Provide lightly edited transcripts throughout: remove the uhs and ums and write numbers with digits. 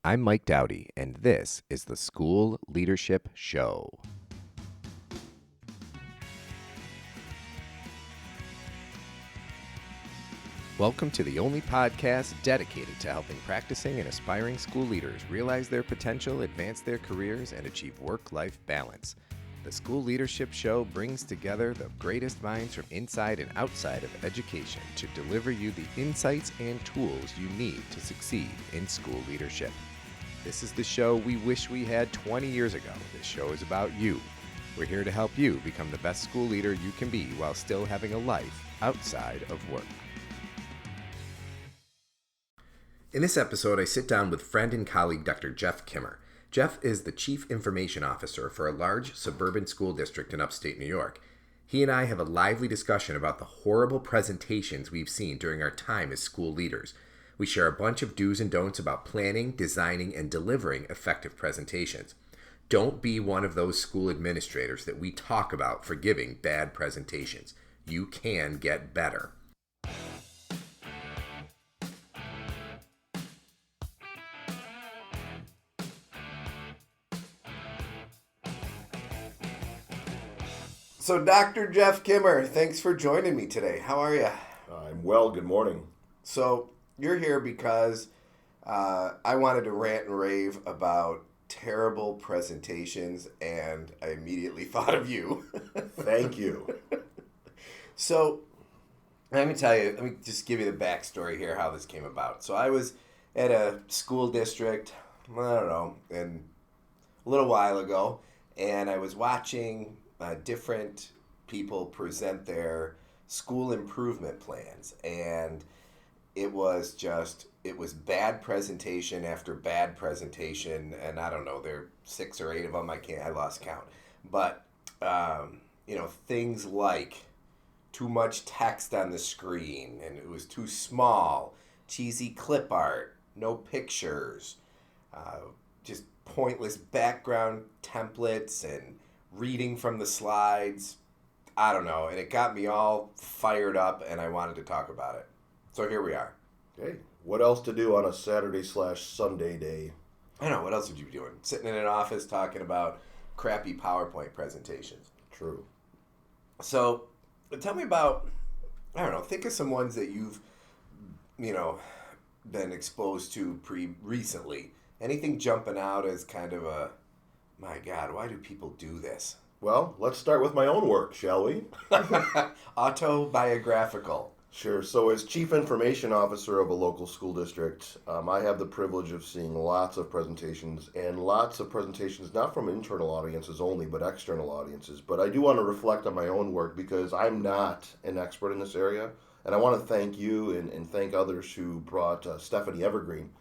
I'm Mike Dowdy, and this is the School Leadership Show. Welcome to the only podcast dedicated to helping practicing and aspiring school leaders realize their potential, advance their careers, and achieve work-life balance. The School Leadership Show brings together the greatest minds from inside and outside of education to deliver you the insights and tools you need to succeed in school leadership. This is the show we wish we had 20 years ago. This show is about you. We're here to help you become the best school leader you can be while still having a life outside of work. In this episode, I sit down with friend and colleague Dr. Jeff Cimmerer. Jeff is the Chief Information Officer for a large suburban school district in upstate New York. He and I have a lively discussion about the horrible presentations we've seen during our time as school leaders. We share a bunch of do's and don'ts about planning, designing, and delivering effective presentations. Don't be one of those school administrators that we talk about for giving bad presentations. You can get better. So Dr. Jeff Cimmerer, thanks for joining me today. How are you? I'm well. Good morning. So you're here because I wanted to rant and rave about terrible presentations, and I immediately thought of you. Thank you. So let me tell you, let me just give you the backstory here, how this came about. So I was at a school district, I don't know, a little while ago, and I was watching different people present their school improvement plans, and it was bad presentation after bad presentation, and I don't know, there are 6 or 8 of them, I lost count, but things like too much text on the screen, and it was too small, cheesy clip art, no pictures, just pointless background templates, and reading from the slides. I don't know, and it got me all fired up, and I wanted to talk about it. So here we are. Hey, what else to do on a Saturday/Sunday day? I know, what else would you be doing? Sitting in an office talking about crappy PowerPoint presentations. True. So tell me about, I don't know, think of some ones that you've, been exposed to recently. Anything jumping out as kind of a, my God, why do people do this? Well, let's start with my own work, shall we? Autobiographical. Sure. So as Chief Information Officer of a local school district, I have the privilege of seeing lots of presentations, and lots of presentations not from internal audiences only, but external audiences. But I do want to reflect on my own work because I'm not an expert in this area, and I want to thank you and thank others who brought Stephanie Evergreen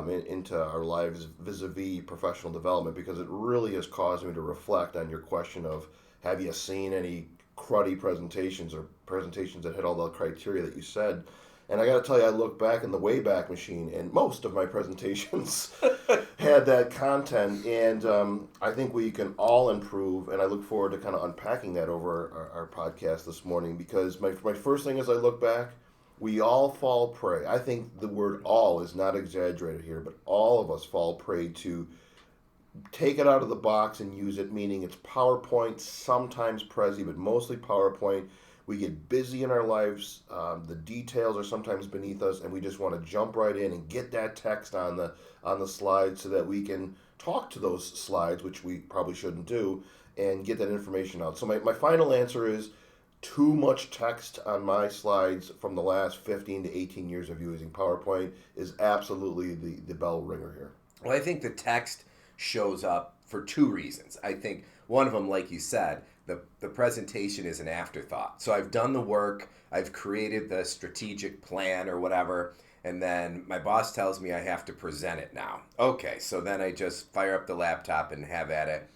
into our lives vis-a-vis professional development, because it really has caused me to reflect on your question of, have you seen any cruddy presentations or presentations that hit all the criteria that you said? And I got to tell you, I look back in the Wayback Machine, and most of my presentations had that content, and I think we can all improve, and I look forward to kind of unpacking that over our podcast this morning, because my first thing as I look back, we all fall prey. I think the word all is not exaggerated here, but all of us fall prey to take it out of the box and use it, meaning it's PowerPoint, sometimes Prezi, but mostly PowerPoint. We get busy in our lives. The details are sometimes beneath us, and we just want to jump right in and get that text on the slide so that we can talk to those slides, which we probably shouldn't do, and get that information out. So my final answer is, too much text on my slides from the last 15 to 18 years of using PowerPoint is absolutely the bell ringer here. Well, I think the text shows up for 2 reasons. I think one of them, like you said, the presentation is an afterthought. So I've done the work, I've created the strategic plan or whatever, and then my boss tells me I have to present it now. Okay, so then I just fire up the laptop and have at it.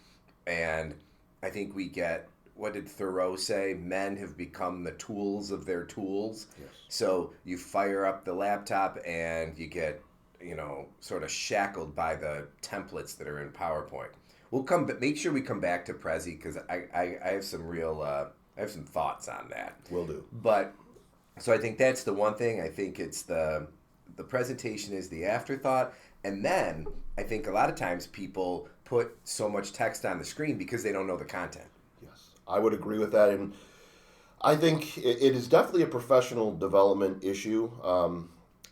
And I think we get, what did Thoreau say? Men have become the tools of their tools. Yes. So you fire up the laptop and you get, sort of shackled by the templates that are in PowerPoint. We'll make sure we come back to Prezi, because I have some I have some thoughts on that. Will do. But so I think that's the one thing. I think it's the presentation is the afterthought, And then I think a lot of times people put so much text on the screen because they don't know the content. Yes, I would agree with that. And I think it is definitely a professional development issue.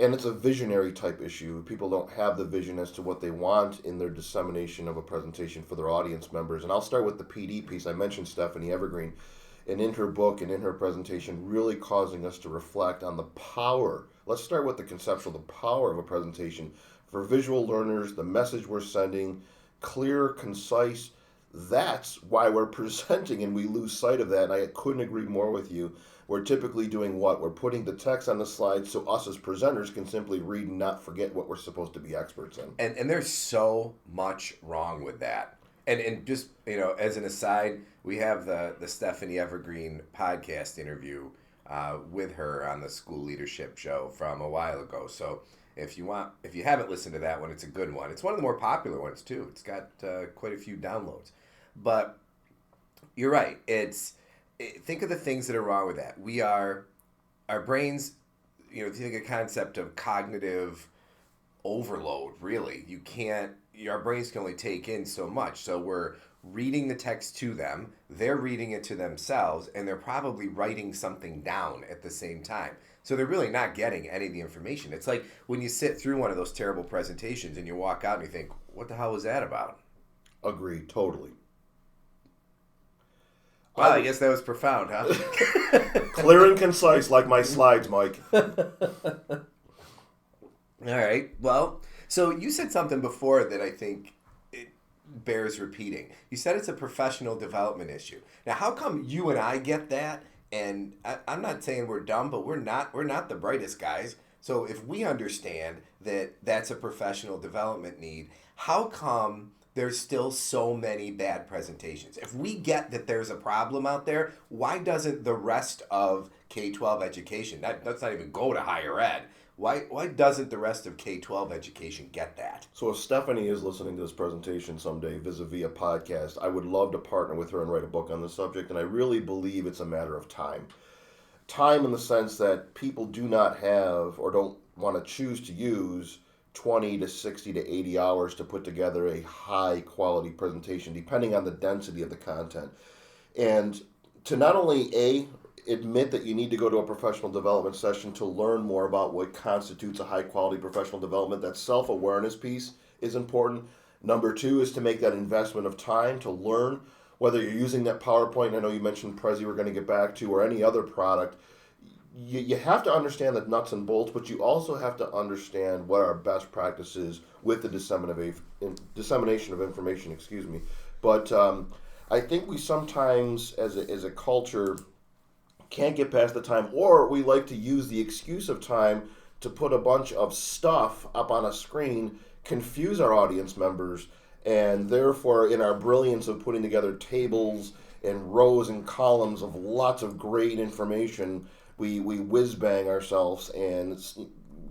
And it's a visionary type issue. People don't have the vision as to what they want in their dissemination of a presentation for their audience members. And I'll start with the PD piece. I mentioned Stephanie Evergreen, and in her book and in her presentation, really causing us to reflect on the power. Let's start with the conceptual, the power of a presentation for visual learners, the message we're sending, clear, concise. That's why we're presenting, and we lose sight of that. And I couldn't agree more with you. We're typically doing what? We're putting the text on the slide so us as presenters can simply read and not forget what we're supposed to be experts in. And there's so much wrong with that. And just, as an aside, we have the Stephanie Evergreen podcast interview with her on the School Leadership Show from a while ago. So if you haven't listened to that one, it's a good one. It's one of the more popular ones too. It's got quite a few downloads. But you're right. Think of the things that are wrong with that. Our brains, if you think of the concept of cognitive overload, really, our brains can only take in so much. So we're reading the text to them, they're reading it to themselves, and they're probably writing something down at the same time. So they're really not getting any of the information. It's like when you sit through one of those terrible presentations and you walk out and you think, what the hell was that about? Agreed, totally. Wow, I guess that was profound, huh? Clear and concise, like my slides, Mike. All right. Well, so you said something before that I think it bears repeating. You said it's a professional development issue. Now, how come you and I get that? And I'm not saying we're dumb, but we're not the brightest guys. So if we understand that that's a professional development need, how come there's still so many bad presentations? If we get that there's a problem out there, why doesn't the rest of K-12 education, let's not even go to higher ed, why doesn't the rest of K-12 education get that? So if Stephanie is listening to this presentation someday vis-a-vis a podcast, I would love to partner with her and write a book on the subject, and I really believe it's a matter of time. Time in the sense that people do not have or don't want to choose to use 20 to 60 to 80 hours to put together a high quality presentation, depending on the density of the content. And to not only admit that you need to go to a professional development session to learn more about what constitutes a high quality professional development, that self-awareness piece is important. Number two is to make that investment of time to learn whether you're using that PowerPoint. I know you mentioned Prezi we're going to get back to, or any other product. You have to understand the nuts and bolts, but you also have to understand what are best practices with the dissemination of information. But I think we sometimes, as a culture, can't get past the time, or we like to use the excuse of time to put a bunch of stuff up on a screen, confuse our audience members, and therefore, in our brilliance of putting together tables and rows and columns of lots of great information, we whiz-bang ourselves and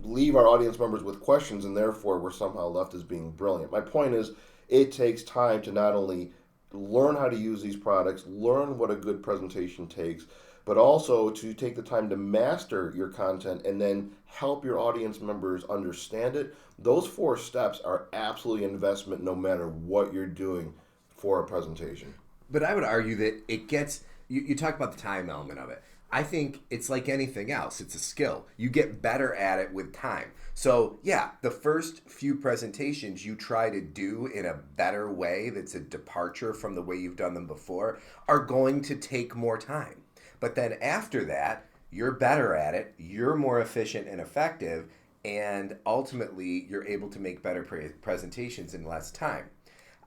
leave our audience members with questions, and therefore we're somehow left as being brilliant. My point is, it takes time to not only learn how to use these products, learn what a good presentation takes, but also to take the time to master your content and then help your audience members understand it. Those 4 steps are absolutely an investment no matter what you're doing for a presentation. But I would argue that it gets, you talk about the time element of it. I think it's like anything else. It's a skill. You get better at it with time. So yeah, the first few presentations you try to do in a better way that's a departure from the way you've done them before are going to take more time. But then after that, you're better at it, you're more efficient and effective, and ultimately you're able to make better presentations in less time.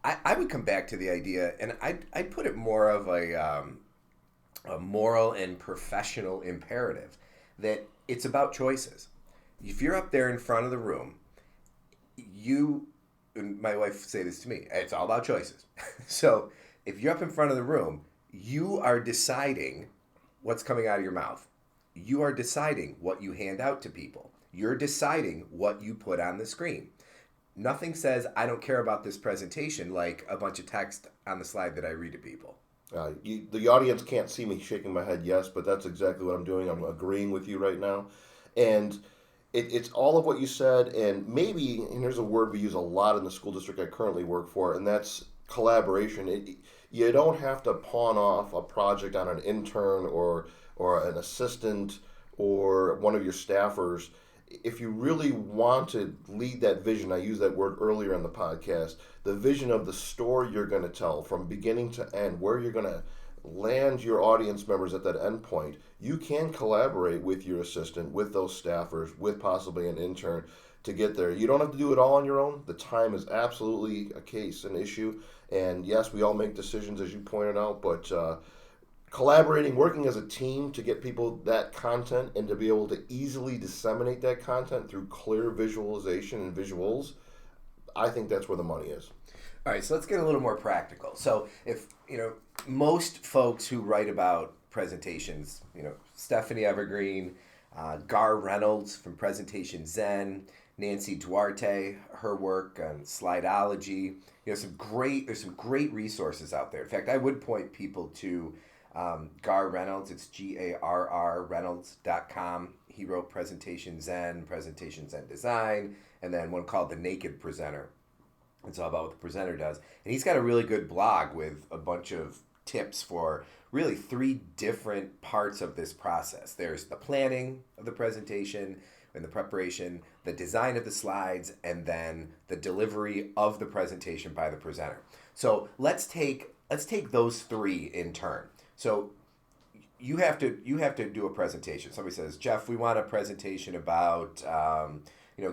I would come back to the idea, and I'd put it more of a moral and professional imperative, that it's about choices. If you're up there in front of the room, and my wife say this to me, it's all about choices. So if you're up in front of the room, you are deciding what's coming out of your mouth. You are deciding what you hand out to people. You're deciding what you put on the screen. Nothing says, I don't care about this presentation, like a bunch of text on the slide that I read to people. The audience can't see me shaking my head yes, but that's exactly what I'm doing. I'm agreeing with you right now. And it's all of what you said, and maybe, and here's a word we use a lot in the school district I currently work for, and that's collaboration. You don't have to pawn off a project on an intern or an assistant or one of your staffers. If you really want to lead that vision, I used that word earlier in the podcast, the vision of the story you're going to tell from beginning to end, where you're going to land your audience members at that end point, you can collaborate with your assistant, with those staffers, with possibly an intern to get there. You don't have to do it all on your own. The time is absolutely an issue. And yes, we all make decisions, as you pointed out, but collaborating, working as a team to get people that content and to be able to easily disseminate that content through clear visualization and visuals, I think that's where the money is. All right, so let's get a little more practical. So if, most folks who write about presentations, Stephanie Evergreen, Gar Reynolds from Presentation Zen, Nancy Duarte, her work on Slideology, there's some great resources out there. In fact, I would point people to Gar Reynolds. It's GARR Reynolds.com. He wrote Presentation Zen Design, and then one called The Naked Presenter. It's all about what the presenter does. And he's got a really good blog with a bunch of tips for really 3 different parts of this process. There's the planning of the presentation and the preparation, the design of the slides, and then the delivery of the presentation by the presenter. So let's take those 3 in turn. So you have to do a presentation. Somebody says, Jeff, we want a presentation about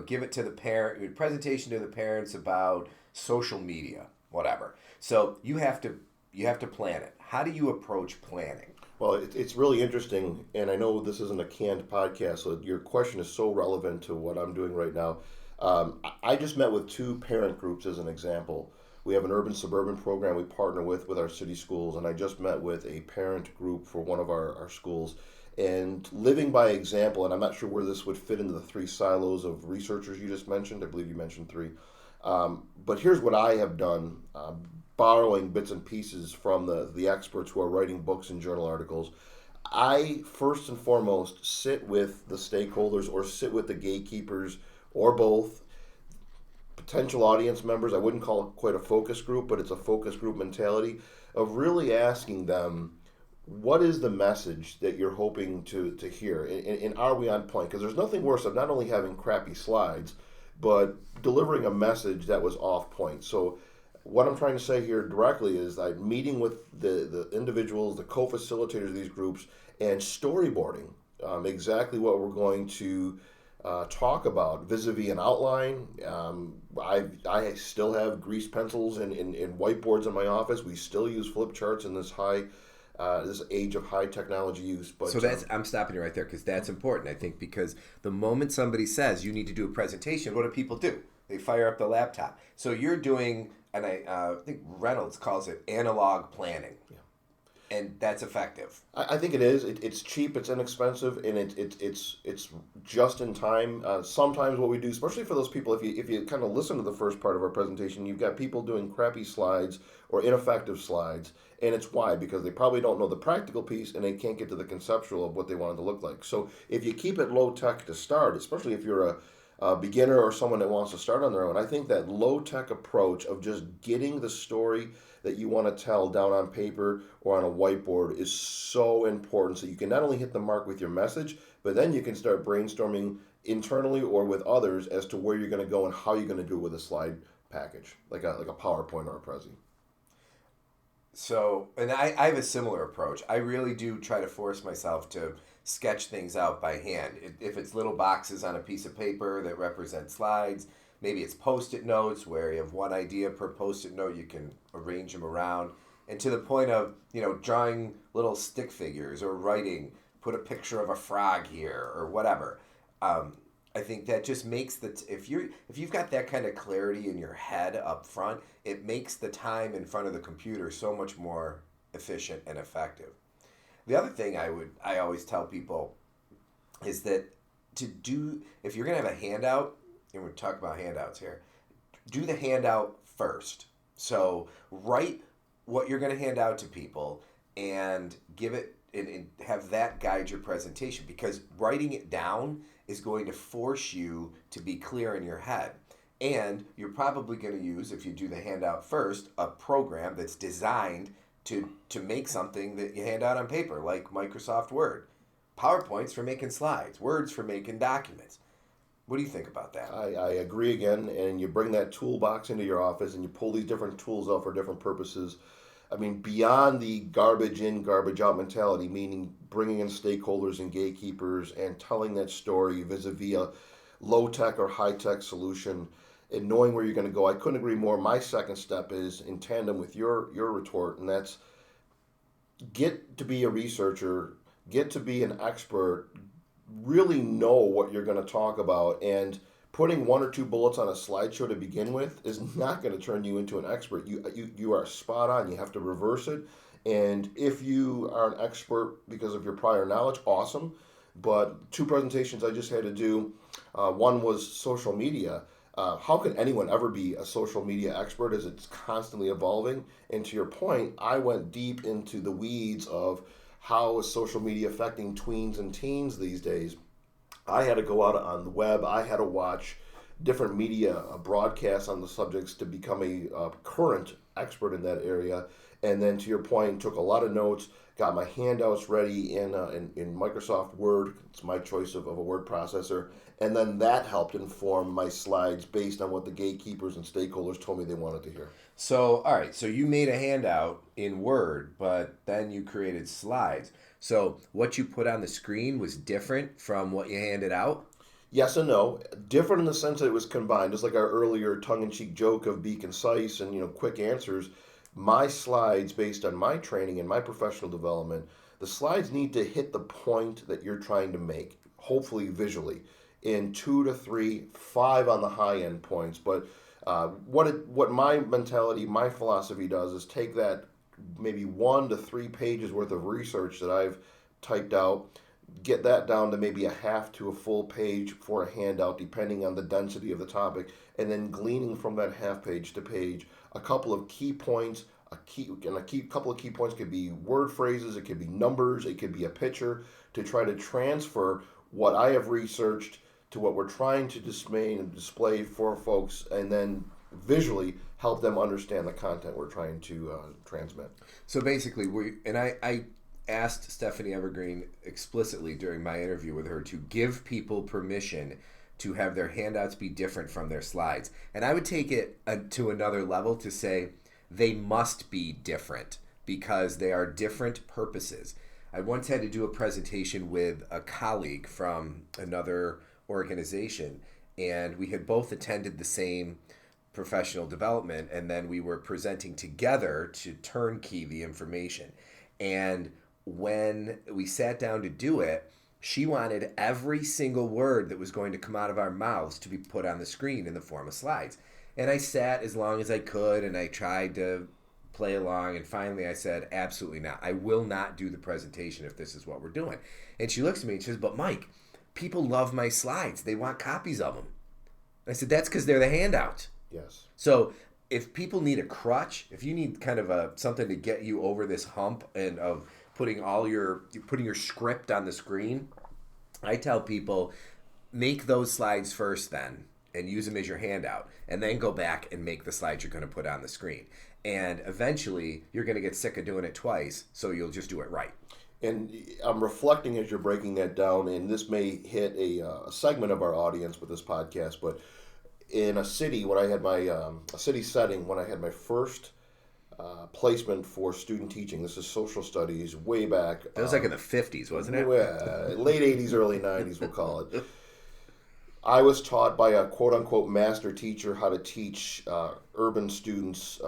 give it to the parent, presentation to the parents about social media, whatever. So you have to plan it. How do you approach planning? Well, it's really interesting, and I know this isn't a canned podcast, so your question is so relevant to what I'm doing right now. I just met with 2 parent groups as an example. We have an urban suburban program we partner with our city schools, and I just met with a parent group for one of our schools. And living by example, and I'm not sure where this would fit into the 3 silos of researchers you just mentioned. I believe you mentioned 3. But here's what I have done, borrowing bits and pieces from the experts who are writing books and journal articles. I, first and foremost, sit with the stakeholders or sit with the gatekeepers or both, potential audience members. I wouldn't call it quite a focus group, but it's a focus group mentality of really asking them, what is the message that you're hoping to hear? And are we on point? Because there's nothing worse of not only having crappy slides, but delivering a message that was off point. So what I'm trying to say here directly is I'm meeting with the individuals, the co-facilitators of these groups, and storyboarding exactly what we're going to talk about vis-a-vis an outline. I still have grease pencils and whiteboards in my office. We still use flip charts in this age of high technology use. But so I'm stopping you right there because that's important, I think, because the moment somebody says you need to do a presentation, what do people do? They fire up the laptop. So you're doing, and I think Reynolds calls it analog planning. Yeah. And that's effective. I think it is. It's cheap, it's inexpensive, and it's just in time. Sometimes what we do, especially for those people, if you kind of listen to the first part of our presentation, you've got people doing crappy slides or ineffective slides, and it's why? Because they probably don't know the practical piece and they can't get to the conceptual of what they want it to look like. So if you keep it low tech to start, especially if you're a beginner or someone that wants to start on their own, I think that low tech approach of just getting the story that you want to tell down on paper or on a whiteboard is so important, so you can not only hit the mark with your message, but then you can start brainstorming internally or with others as to where you're going to go and how you're going to do it with a slide package, like a PowerPoint or a Prezi. So, and I have a similar approach. I really do try to force myself to sketch things out by hand. If it's little boxes on a piece of paper that represent slides, maybe it's Post-it notes where you have one idea per Post-it note, you can arrange them around. And to the point of, drawing little stick figures or writing, put a picture of a frog here or whatever. I think that just makes if you've got that kind of clarity in your head up front, it makes the time in front of the computer so much more efficient and effective. The other thing I always tell people is that if you're going to have a handout, and we're talking about handouts here, do the handout first. So write what you're going to hand out to people and give it and have that guide your presentation, because writing it down is going to force you to be clear in your head. And you're probably going to use, if you do the handout first, a program that's designed to make something that you hand out on paper, like Microsoft Word. PowerPoint's for making slides. Word's for making documents. What do you think about that? I agree again, and you bring that toolbox into your office and you pull these different tools out for different purposes. I mean, beyond the garbage in, garbage out mentality, meaning bringing in stakeholders and gatekeepers and telling that story vis-a-vis a low-tech or high-tech solution and knowing where you're going to go. I couldn't agree more. My second step is in tandem with your retort, and that's get to be a researcher, get to be an expert, really know what you're going to talk about, and putting one or two bullets on a slideshow to begin with is not going to turn you into an expert. You are spot on. You have to reverse it. And if you are an expert because of your prior knowledge, awesome. But two presentations I just had to do, one was social media. How can anyone ever be a social media expert as it's constantly evolving? And to your point, I went deep into the weeds of how is social media affecting tweens and teens these days. I had to go out on the web. I had to watch different media broadcasts on the subjects to become a current expert in that area. And then to your point, took a lot of notes, got my handouts ready in Microsoft Word. It's my choice of a word processor. And then that helped inform my slides based on what the gatekeepers and stakeholders told me they wanted to hear. So, all right, so you made a handout in Word, but then you created slides. So what you put on the screen was different from what you handed out? Yes and no. Different in the sense that it was combined. Just like our earlier tongue-in-cheek joke of be concise and quick answers, my slides, based on my training and my professional development, the slides need to hit the point that you're trying to make, hopefully visually, in 2 to 3, 5 on the high-end points. But what my mentality, my philosophy does is take that maybe 1 to 3 pages worth of research that I've typed out, get that down to maybe a half to a full page for a handout, depending on the density of the topic, and then gleaning from that half page to page a couple of key points. Couple of key points could be word phrases, it could be numbers, it could be a picture, to try to transfer what I have researched to what we're trying to display for folks, and then visually help them understand the content we're trying to transmit. So basically, I asked Stephanie Evergreen explicitly during my interview with her to give people permission to have their handouts be different from their slides. And I would take it to another level to say they must be different because they are different purposes. I once had to do a presentation with a colleague from another organization, and we had both attended the same professional development, and then we were presenting together to turnkey the information. And when we sat down to do it, she wanted every single word that was going to come out of our mouths to be put on the screen in the form of slides. And I sat as long as I could, and I tried to play along, and finally I said, absolutely not. I will not do the presentation if this is what we're doing. And she looks at me and she says, but Mike, people love my slides. They want copies of them. I said, that's because they're the handout. Yes. So if people need a crutch, if you need kind of something to get you over this hump and of putting your script on the screen, I tell people, make those slides first then and use them as your handout, and then go back and make the slides you're going to put on the screen. And eventually you're going to get sick of doing it twice, so you'll just do it right. And I'm reflecting as you're breaking that down, and this may hit a segment of our audience with this podcast, but in a city, when I had my a city setting, when I had my first placement for student teaching, this is social studies way back. That was like in the 50s, wasn't it? Late 80s, early 90s, we'll call it. I was taught by a quote-unquote master teacher how to teach urban students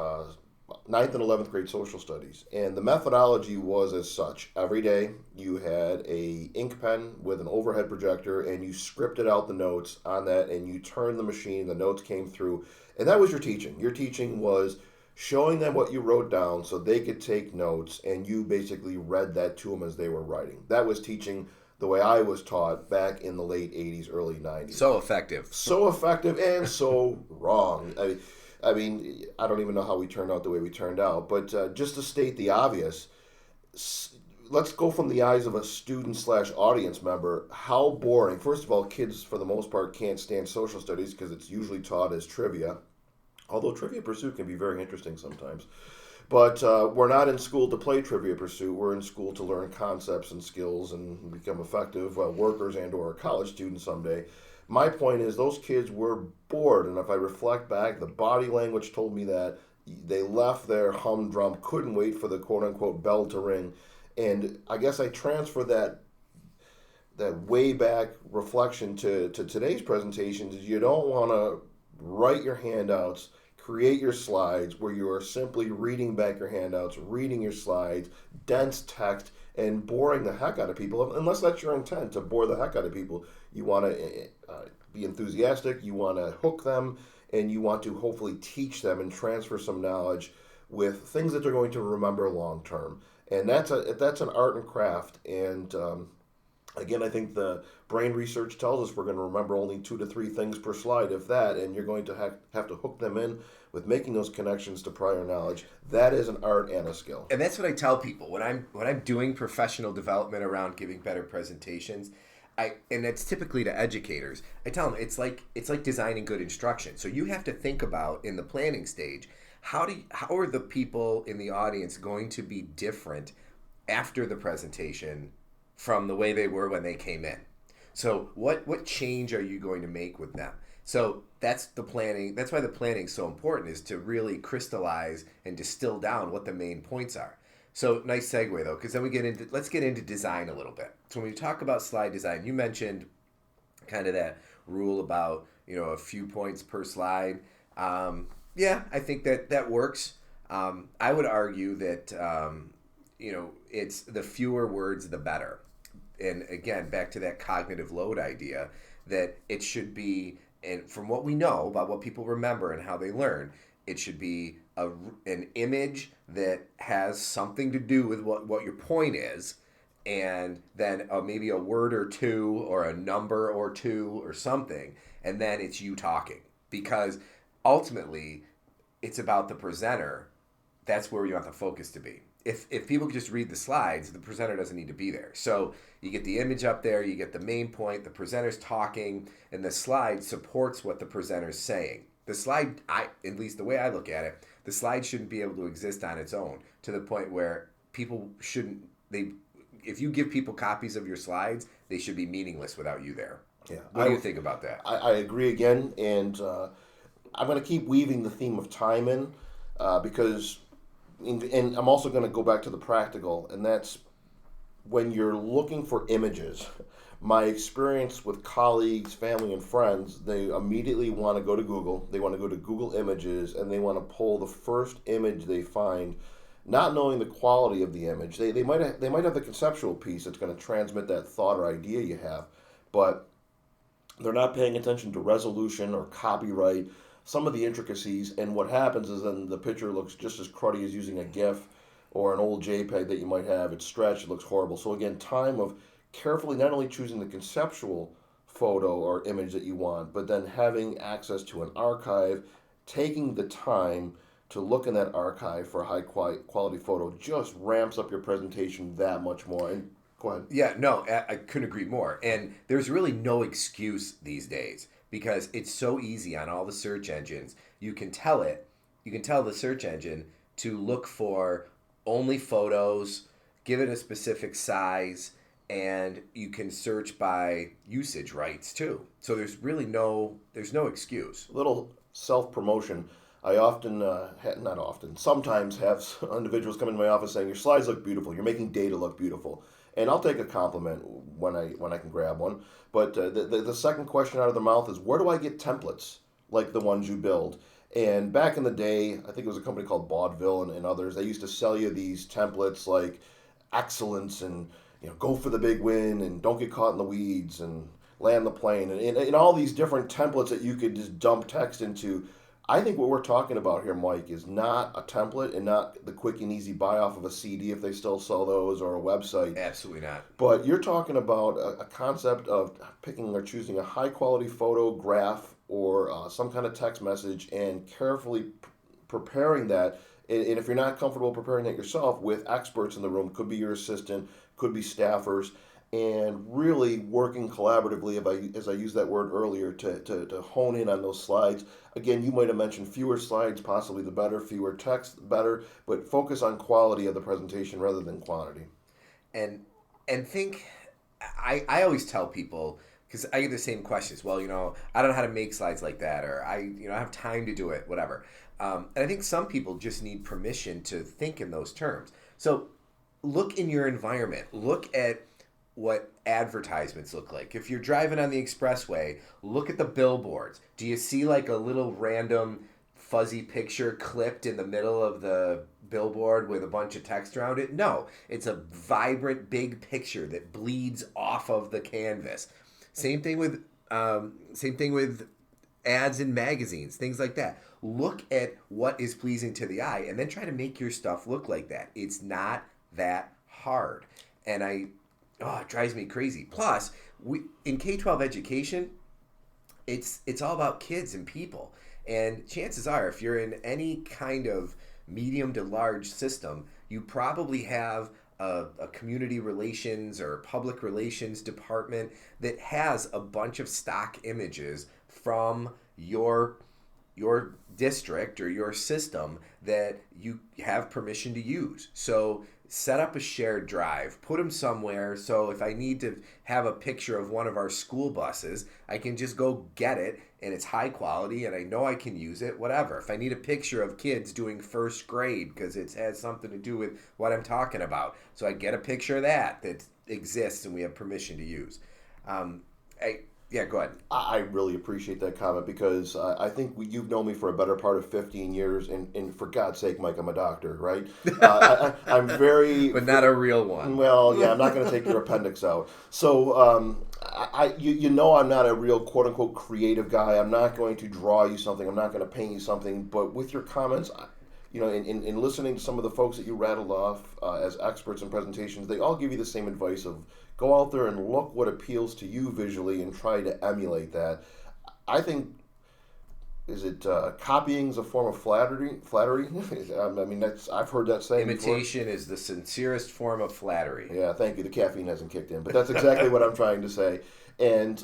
9th and 11th grade social studies. And the methodology was as such. Every day you had a ink pen with an overhead projector, and you scripted out the notes on that, and you turned the machine, the notes came through. And that was your teaching. Your teaching was showing them what you wrote down so they could take notes, and you basically read that to them as they were writing. That was teaching the way I was taught back in the late 80s, early 90s. So effective. So effective and so wrong. I mean, I don't even know how we turned out the way we turned out. But just to state the obvious, let's go from the eyes of a student slash audience member. How boring. First of all, kids for the most part can't stand social studies because it's usually taught as trivia. Although Trivia Pursuit can be very interesting sometimes. But we're not in school to play Trivia Pursuit. We're in school to learn concepts and skills and become effective workers and or college students someday. My point is those kids were bored. And if I reflect back, the body language told me that they left their humdrum, couldn't wait for the quote-unquote bell to ring. And I guess I transfer that way back reflection to today's presentations is you don't want to write your handouts, create your slides where you are simply reading back your handouts, reading your slides, dense text, and boring the heck out of people. Unless that's your intent, to bore the heck out of people. You want to be enthusiastic, you want to hook them, and you want to hopefully teach them and transfer some knowledge with things that they're going to remember long term. And that's an art and craft. And again, I think the brain research tells us we're going to remember only 2 to 3 things per slide, if that, and you're going to have to hook them in with making those connections to prior knowledge. That is an art and a skill. And that's what I tell people when I'm doing professional development around giving better presentations. And it's typically to educators. I tell them it's like designing good instruction. So you have to think about in the planning stage, how are the people in the audience going to be different after the presentation from the way they were when they came in? So what change are you going to make with them? So that's the planning. That's why the planning is so important, is to really crystallize and distill down what the main points are. So nice segue though, because then let's get into design a little bit. So when we talk about slide design, you mentioned kind of that rule about, a few points per slide. Yeah, I think that works. I would argue that, it's the fewer words, the better. And again, back to that cognitive load idea, that it should be, and from what we know about what people remember and how they learn, it should be an image that has something to do with what your point is, and then maybe a word or two or a number or two or something, and then it's you talking. Because ultimately, it's about the presenter. That's where you want the focus to be. If people just read the slides, the presenter doesn't need to be there. So you get the image up there, you get the main point, the presenter's talking, and the slide supports what the presenter's saying. The slide, at least the way I look at it, the slide shouldn't be able to exist on its own to the point where people shouldn't, if you give people copies of your slides, they should be meaningless without you there. Yeah. What do you think about that? I agree again, and I'm going to keep weaving the theme of time in because, and I'm also going to go back to the practical, and that's when you're looking for images. My experience with colleagues, family, and friends, they immediately want to go to Google. They want to go to Google Images, and they want to pull the first image they find, not knowing the quality of the image. They might have the conceptual piece that's going to transmit that thought or idea you have, but they're not paying attention to resolution or copyright, some of the intricacies, and what happens is then the picture looks just as cruddy as using a GIF or an old JPEG that you might have. It's stretched, it looks horrible. So again, time of carefully not only choosing the conceptual photo or image that you want, but then having access to an archive, taking the time to look in that archive for a high quality photo just ramps up your presentation that much more. And go ahead. Yeah, no, I couldn't agree more. And there's really no excuse these days because it's so easy on all the search engines. You can tell the search engine to look for only photos, give it a specific size, and you can search by usage rights too. So there's really no excuse. Little self-promotion. I often, not often, sometimes have individuals come into my office saying, your slides look beautiful, you're making data look beautiful. And I'll take a compliment when I can grab one. But the second question out of their mouth is, where do I get templates like the ones you build? And back in the day, I think it was a company called Vaudeville and others, they used to sell you these templates like excellence and go for the big win and don't get caught in the weeds and land the plane and all these different templates that you could just dump text into. I think what we're talking about here, Mike, is not a template and not the quick and easy buy off of a CD if they still sell those or a website. Absolutely not. But you're talking about a concept of picking or choosing a high quality photograph or some kind of text message and carefully preparing that. And if you're not comfortable preparing that yourself, with experts in the room, could be your assistant, could be staffers, and really working collaboratively, as I used that word earlier, to hone in on those slides. Again, you might have mentioned fewer slides, possibly the better, fewer text, the better, but focus on quality of the presentation rather than quantity. And think, I always tell people, because I get the same questions. Well, I don't know how to make slides like that, or I have time to do it, whatever. And I think some people just need permission to think in those terms. So look in your environment. Look at what advertisements look like. If you're driving on the expressway, look at the billboards. Do you see like a little random fuzzy picture clipped in the middle of the billboard with a bunch of text around it? No, it's a vibrant big picture that bleeds off of the canvas. Same thing with ads in magazines, things like that. Look at what is pleasing to the eye and then try to make your stuff look like that. It's not that hard. And it drives me crazy. Plus, in K-12 education, it's all about kids and people. And chances are, if you're in any kind of medium to large system, you probably have a community relations or public relations department that has a bunch of stock images from your district or your system that you have permission to use. So set up a shared drive, put them somewhere, so if I need to have a picture of one of our school buses, I can just go get it, and it's high quality, and I know I can use it, whatever. If I need a picture of kids doing first grade, because it has something to do with what I'm talking about, so I get a picture of that exists and we have permission to use. Yeah, go ahead. I really appreciate that comment, because I think you've known me for a better part of 15 years, and for God's sake, Mike, I'm a doctor, right? I'm very... But not a real one. Well, yeah, I'm not going to take your appendix out. So, I'm not a real quote-unquote creative guy. I'm not going to draw you something. I'm not going to paint you something. But with your comments, in listening to some of the folks that you rattled off as experts in presentations, they all give you the same advice of go out there and look what appeals to you visually and try to emulate that. I think, copying is a form of flattery? I mean, I've heard that saying Imitation before. is the sincerest form of flattery. Yeah, thank you. The caffeine hasn't kicked in, but that's exactly what I'm trying to say. And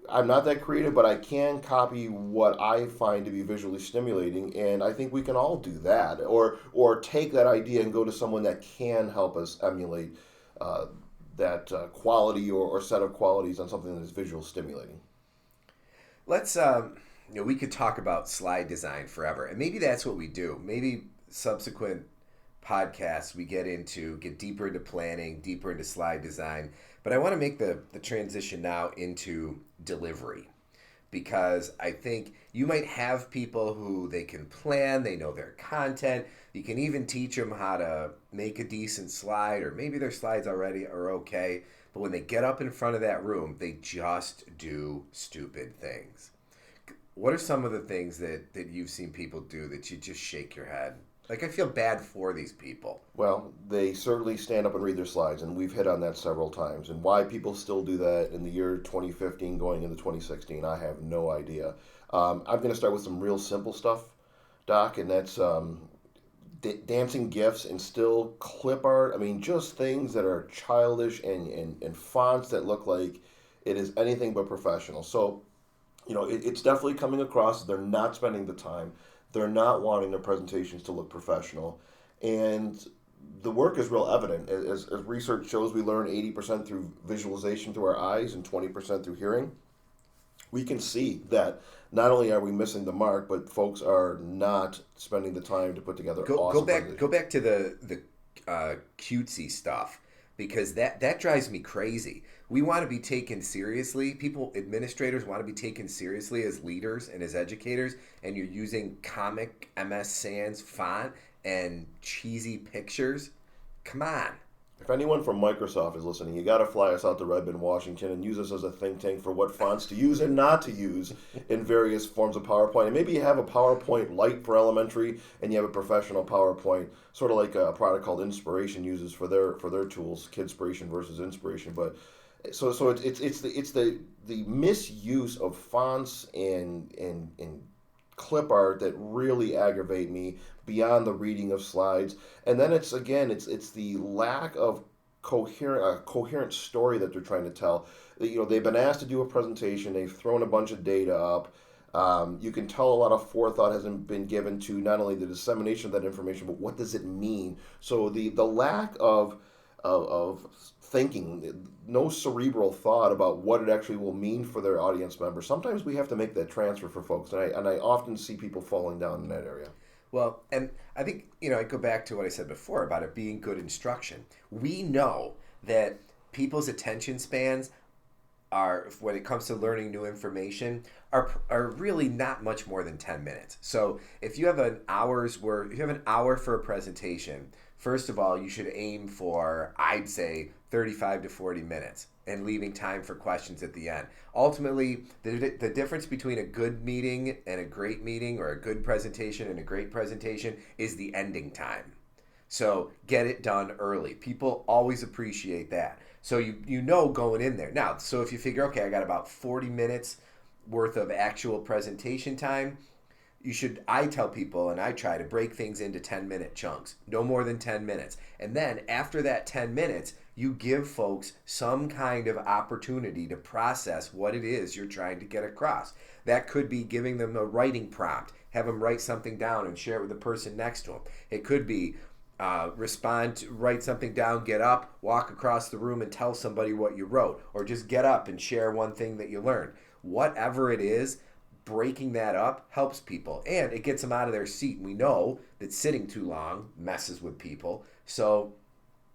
I'm not that creative, but I can copy what I find to be visually stimulating, and I think we can all do that, or take that idea and go to someone that can help us emulate that quality or set of qualities on something that is visual stimulating. Let's we could talk about slide design forever, and maybe that's what we do. Maybe subsequent podcasts we get deeper into planning, deeper into slide design. But I want to make the transition now into delivery, because I think you might have people who they can plan, they know their content. You can even teach them how to make a decent slide, or maybe their slides already are okay. But when they get up in front of that room, they just do stupid things. What are some of the things that you've seen people do that you just shake your head? Like, I feel bad for these people. Well, they certainly stand up and read their slides, and we've hit on that several times. And why people still do that in the year 2015 going into 2016, I have no idea. I'm going to start with some real simple stuff, Doc, and that's dancing GIFs and still clip art. I mean, just things that are childish and fonts that look like it is anything but professional. So, it's definitely coming across. They're not spending the time. They're not wanting their presentations to look professional. And the work is real evident. As research shows, we learn 80% through visualization through our eyes and 20% through hearing. We can see that not only are we missing the mark, but folks are not spending the time to put together awesome presentations. Go back to the cutesy stuff, because that drives me crazy. We want to be taken seriously. Administrators want to be taken seriously as leaders and as educators, and you're using comic MS Sans font and cheesy pictures. Come on. If anyone from Microsoft is listening, you got to fly us out to Redmond, Washington, and use us as a think tank for what fonts to use and not to use in various forms of PowerPoint. And maybe you have a PowerPoint Lite for elementary, and you have a professional PowerPoint, sort of like a product called Inspiration uses for their tools, Kidspiration versus Inspiration. But so it's the misuse of fonts and clip art that really aggravate me beyond the reading of slides. And then it's the lack of coherent story that they're trying to tell. They've been asked to do a presentation. They've thrown a bunch of data up. You can tell a lot of forethought hasn't been given to not only the dissemination of that information, but what does it mean. So the lack of thinking, no cerebral thought about what it actually will mean for their audience members. Sometimes we have to make that transfer for folks, and I often see people falling down in that area. Well, and I think, I go back to what I said before about it being good instruction. We know that people's attention spans are, when it comes to learning new information, are really not much more than 10 minutes. So if you have an hour for a presentation, first of all, you should aim for, I'd say, 35 to 40 minutes and leaving time for questions at the end. Ultimately, the difference between a good meeting and a great meeting, or a good presentation and a great presentation, is the ending time. So get it done early. People always appreciate that. So you know going in there. Now, so if you figure, okay, I got about 40 minutes worth of actual presentation time, I tell people, and I try to break things into 10-minute chunks, no more than 10 minutes. And then after that 10 minutes, you give folks some kind of opportunity to process what it is you're trying to get across. That could be giving them a writing prompt, have them write something down and share it with the person next to them. It could be write something down, get up, walk across the room and tell somebody what you wrote, or just get up and share one thing that you learned. Whatever it is, breaking that up helps people, and it gets them out of their seat. We know that sitting too long messes with people. So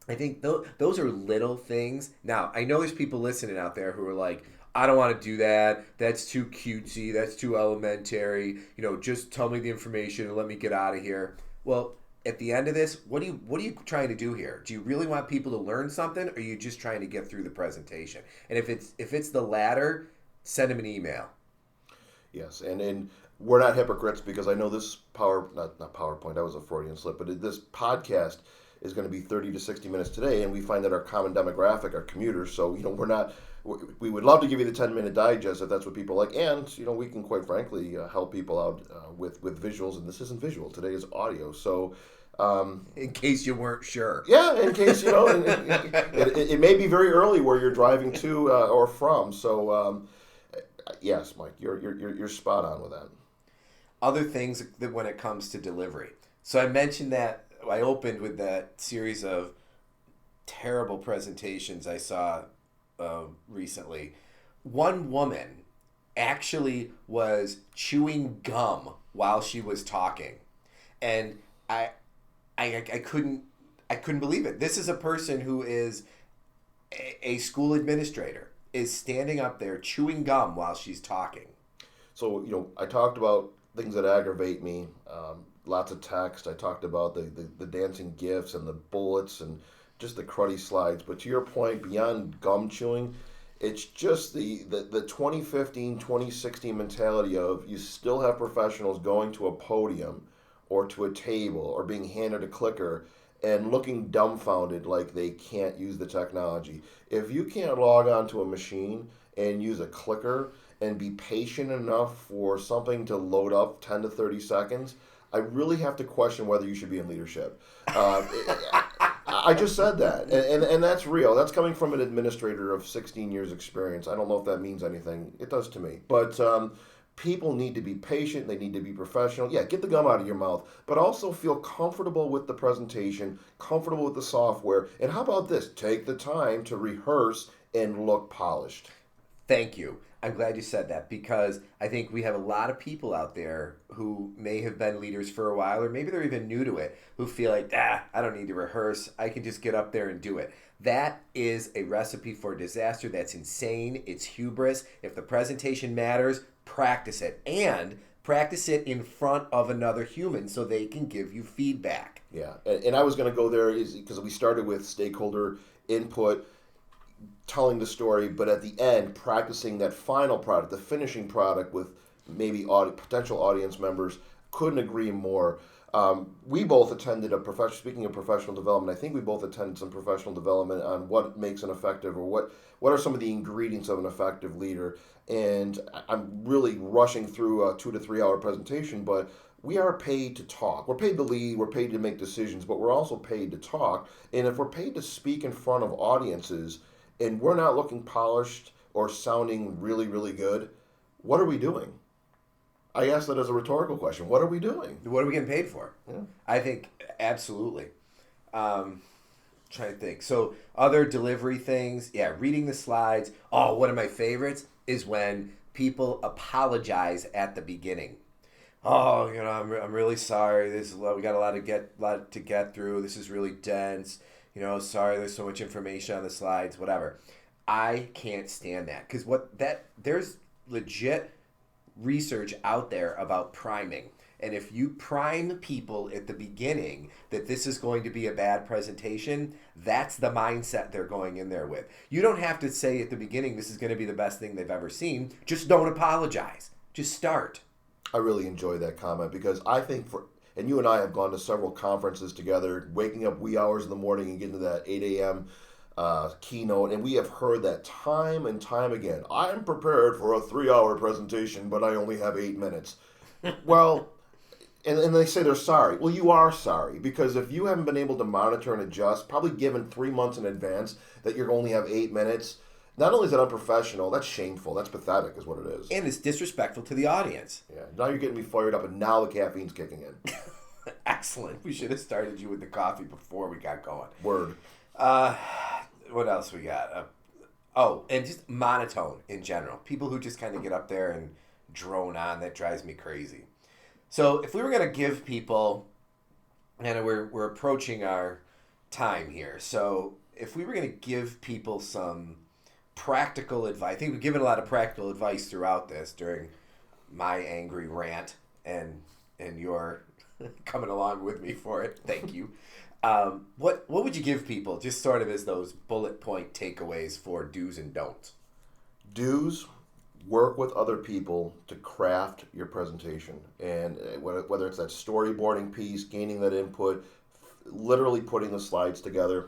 I think those are little things. Now, I know there's people listening out there who are like, I don't want to do that. That's too cutesy. That's too elementary. Just tell me the information and let me get out of here. Well, at the end of this, what are you trying to do here? Do you really want people to learn something, or are you just trying to get through the presentation? And if it's the latter, send them an email. Yes, and we're not hypocrites, because I know this not PowerPoint, that was a Freudian slip, but this podcast is going to be 30 to 60 minutes today, and we find that our common demographic are commuters, so we would love to give you the 10-minute digest if that's what people like, and we can quite frankly help people out with visuals, and this isn't visual, today is audio, so in case you weren't sure. Yeah, in case it may be very early where you're driving to or from, so yes, Mike, you're spot on with that. Other things that when it comes to delivery. So I mentioned that I opened with that series of terrible presentations I saw recently. One woman actually was chewing gum while she was talking, and I couldn't believe it. This is a person who is a school administrator, is standing up there chewing gum while she's talking. So, I talked about things that aggravate me, lots of text. I talked about the dancing GIFs and the bullets and just the cruddy slides. But to your point, beyond gum chewing, it's just the 2015, 2016 mentality of you still have professionals going to a podium or to a table or being handed a clicker and looking dumbfounded like they can't use the technology. If you can't log onto a machine and use a clicker and be patient enough for something to load up 10 to 30 seconds, I really have to question whether you should be in leadership. I just said that, and that's real. That's coming from an administrator of 16 years experience. I don't know if that means anything. It does to me. But people need to be patient. They need to be professional. Yeah, get the gum out of your mouth, but also feel comfortable with the presentation, comfortable with the software. And how about this? Take the time to rehearse and look polished. Thank you. I'm glad you said that, because I think we have a lot of people out there who may have been leaders for a while, or maybe they're even new to it, who feel like, I don't need to rehearse. I can just get up there and do it. That is a recipe for disaster. That's insane. It's hubris. If the presentation matters, practice it. And practice it in front of another human so they can give you feedback. Yeah, and I was going to go there because we started with stakeholder input, telling the story, but at the end, practicing that final product, the finishing product with maybe potential audience members. Couldn't agree more. We both attended speaking of professional development, I think we both attended some professional development on what makes an effective, or what are some of the ingredients of an effective leader. And I'm really rushing through a 2 to 3 hour presentation, but we are paid to talk. We're paid to lead, we're paid to make decisions, but we're also paid to talk. And if we're paid to speak in front of audiences and we're not looking polished or sounding really, really good, what are we doing? I asked that as a rhetorical question. What are we doing? What are we getting paid for? Yeah. I think absolutely. Trying to think. So other delivery things, yeah, reading the slides. Oh, one of my favorites is when people apologize at the beginning. Oh, I'm really sorry. We got a lot to get through. This is really dense. Sorry. There's so much information on the slides. Whatever. I can't stand that because there's legit research out there about priming. And if you prime people at the beginning that this is going to be a bad presentation, that's the mindset they're going in there with. You don't have to say at the beginning this is going to be the best thing they've ever seen. Just don't apologize. Just start. I really enjoy that comment because I think and you and I have gone to several conferences together, waking up wee hours in the morning and getting to that 8 a.m. Keynote, and we have heard that time and time again. I'm prepared for a 3-hour presentation, but I only have 8 minutes. Well, and they say they're sorry. Well, you are sorry because if you haven't been able to monitor and adjust, probably given 3 months in advance that you're only have 8 minutes, not only is that unprofessional, that's shameful. That's pathetic, is what it is. And it's disrespectful to the audience. Yeah. Now you're getting me fired up, and now the caffeine's kicking in. Excellent. We should have started you with the coffee before we got going. Word. What else we got? And just monotone in general. People who just kind of get up there and drone on, that drives me crazy. So if we were going to give people, and we're approaching our time here, so if we were going to give people some practical advice, I think we've given a lot of practical advice throughout this during my angry rant, and you're coming along with me for it. Thank you. What would you give people, just sort of as those bullet point takeaways for do's and don'ts? Do's: work with other people to craft your presentation, and whether it's that storyboarding piece, gaining that input, literally putting the slides together.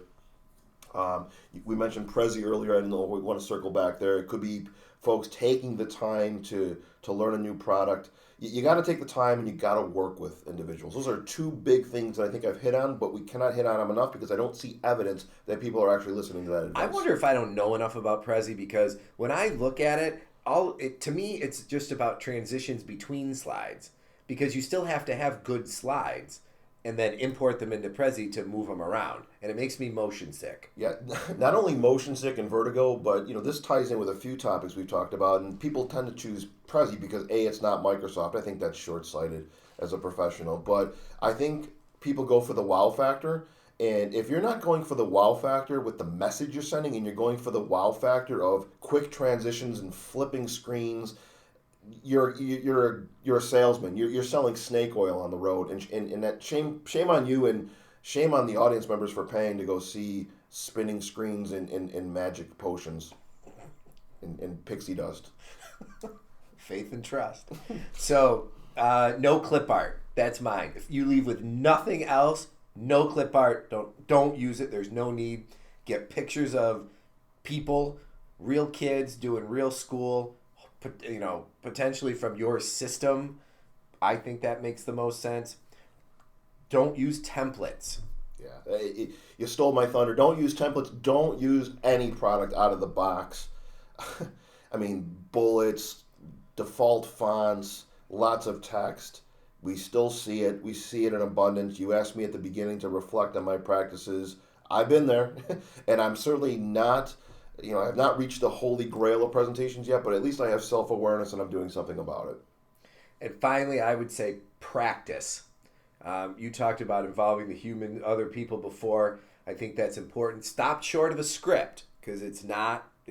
We mentioned Prezi earlier. I don't know. We want to circle back there. It could be folks taking the time to learn a new product. You got to take the time, and you got to work with individuals. Those are two big things that I think I've hit on, but we cannot hit on them enough because I don't see evidence that people are actually listening to that advice. I wonder if I don't know enough about Prezi because when I look at it, to me, it's just about transitions between slides because you still have to have good slides and then import them into Prezi to move them around. And it makes me motion sick. Yeah, not only motion sick and vertigo, but this ties in with a few topics we've talked about, and people tend to choose Prezi because A, it's not Microsoft. I think that's short-sighted as a professional, but I think people go for the wow factor, and if you're not going for the wow factor with the message you're sending, and you're going for the wow factor of quick transitions and flipping screens, you're a salesman. You're selling snake oil on the road, and that shame on you, and shame on the audience members for paying to go see spinning screens and magic potions and pixie dust. Faith and trust. So no clip art. That's mine. If you leave with nothing else, no clip art. Don't use it. There's no need. Get pictures of people, real kids doing real school. Potentially from your system. I think that makes the most sense. Don't use templates. Yeah, you stole my thunder. Don't use templates. Don't use any product out of the box. I mean, bullets, default fonts, lots of text. We still see it. We see it in abundance. You asked me at the beginning to reflect on my practices. I've been there, and I'm certainly not... I have not reached the holy grail of presentations yet, but at least I have self-awareness and I'm doing something about it. And finally, I would say practice. You talked about involving the other people before. I think that's important. Stop short of a script because it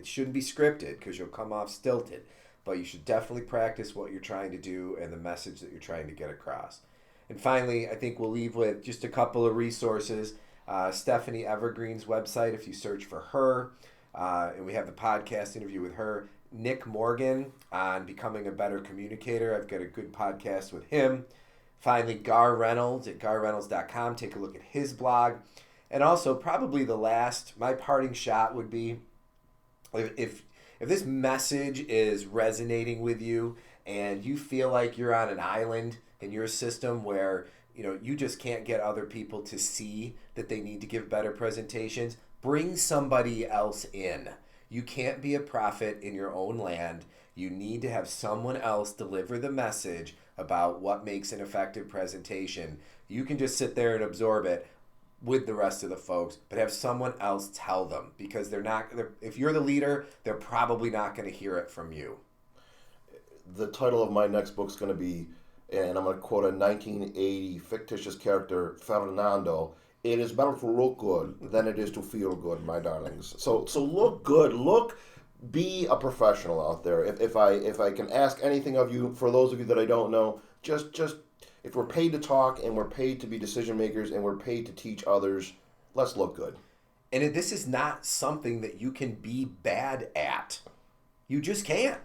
shouldn't be scripted because you'll come off stilted. But you should definitely practice what you're trying to do and the message that you're trying to get across. And finally, I think we'll leave with just a couple of resources. Stephanie Evergreen's website, if you search for her. And we have the podcast interview with her. Nick Morgan on becoming a better communicator. I've got a good podcast with him. Finally, Gar Reynolds at garreynolds.com. Take a look at his blog. And also, probably my parting shot would be, if this message is resonating with you and you feel like you're on an island in your system where you just can't get other people to see that they need to give better presentations, bring somebody else in. You can't be a prophet in your own land. You need to have someone else deliver the message about what makes an effective presentation. You can just sit there and absorb it with the rest of the folks, but have someone else tell them, because if you're the leader, they're probably not going to hear it from you. The title of my next book is going to be, and I'm going to quote a 1980 fictitious character, Fernando. It is better to look good than it is to feel good, my darlings. So look good. Be a professional out there. If I can ask anything of you, for those of you that I don't know, just if we're paid to talk and we're paid to be decision makers and we're paid to teach others, let's look good. And this is not something that you can be bad at. You just can't.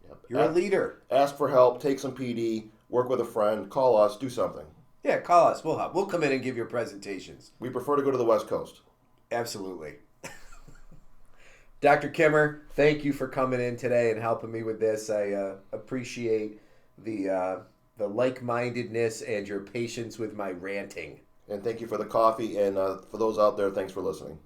Yep. You're a leader. Ask for help, take some PD, work with a friend, call us, do something. Yeah, call us. We'll help. We'll come in and give your presentations. We prefer to go to the West Coast. Absolutely. Dr. Cimmerer, thank you for coming in today and helping me with this. I appreciate the like-mindedness and your patience with my ranting. And thank you for the coffee. And for those out there, thanks for listening.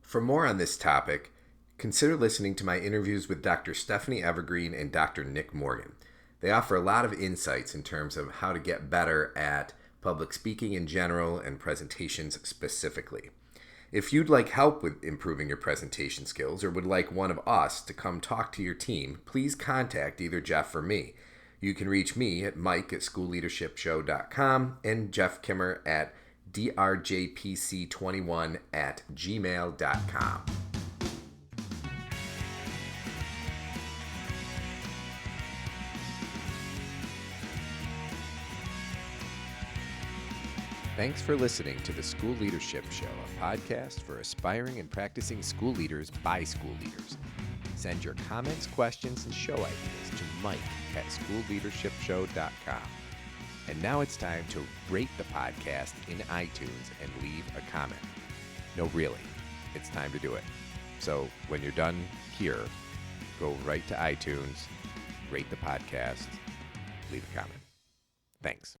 For more on this topic, consider listening to my interviews with Dr. Stephanie Evergreen and Dr. Nick Morgan. They offer a lot of insights in terms of how to get better at public speaking in general and presentations specifically. If you'd like help with improving your presentation skills or would like one of us to come talk to your team, please contact either Jeff or me. You can reach me at mike@schoolleadershipshow.com and Jeff Cimmerer at drjpc21@gmail.com. Thanks for listening to the School Leadership Show, a podcast for aspiring and practicing school leaders by school leaders. Send your comments, questions, and show ideas to mike@schoolleadershipshow.com. And now it's time to rate the podcast in iTunes and leave a comment. No, really, it's time to do it. So when you're done here, go right to iTunes, rate the podcast, leave a comment. Thanks.